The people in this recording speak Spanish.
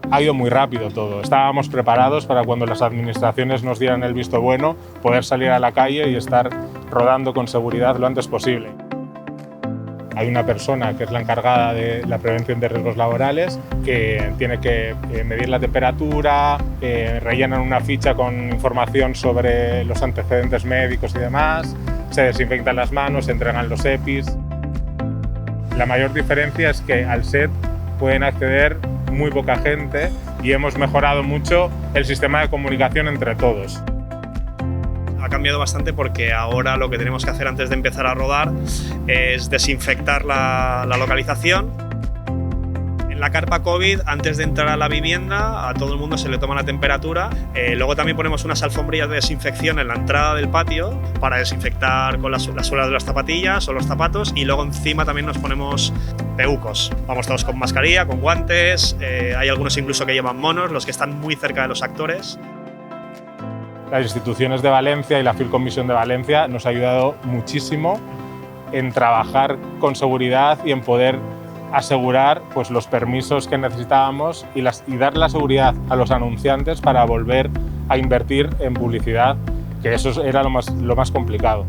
Ha ido muy rápido todo. Estábamos preparados para cuando las administraciones nos dieran el visto bueno, poder salir a la calle y estar rodando con seguridad lo antes posible. Hay una persona que es la encargada de la prevención de riesgos laborales que tiene que medir la temperatura, rellenan una ficha con información sobre los antecedentes médicos y demás, se desinfectan las manos, se entregan los EPIs. La mayor diferencia es que al SET pueden acceder muy poca gente y hemos mejorado mucho el sistema de comunicación entre todos. Ha cambiado bastante porque ahora lo que tenemos que hacer antes de empezar a rodar es desinfectar la localización. En la carpa COVID, antes de entrar a la vivienda, a todo el mundo se le toma la temperatura. Luego también ponemos unas alfombrillas de desinfección en la entrada del patio para desinfectar con la suela de las zapatillas o los zapatos, y luego encima también nos ponemos peucos. Vamos todos con mascarilla, con guantes, hay algunos incluso que llevan monos, los que están muy cerca de los actores. Las instituciones de Valencia y la Field Commission de Valencia nos ha ayudado muchísimo en trabajar con seguridad y en poder asegurar pues, los permisos que necesitábamos y dar la seguridad a los anunciantes para volver a invertir en publicidad, que eso era lo más complicado.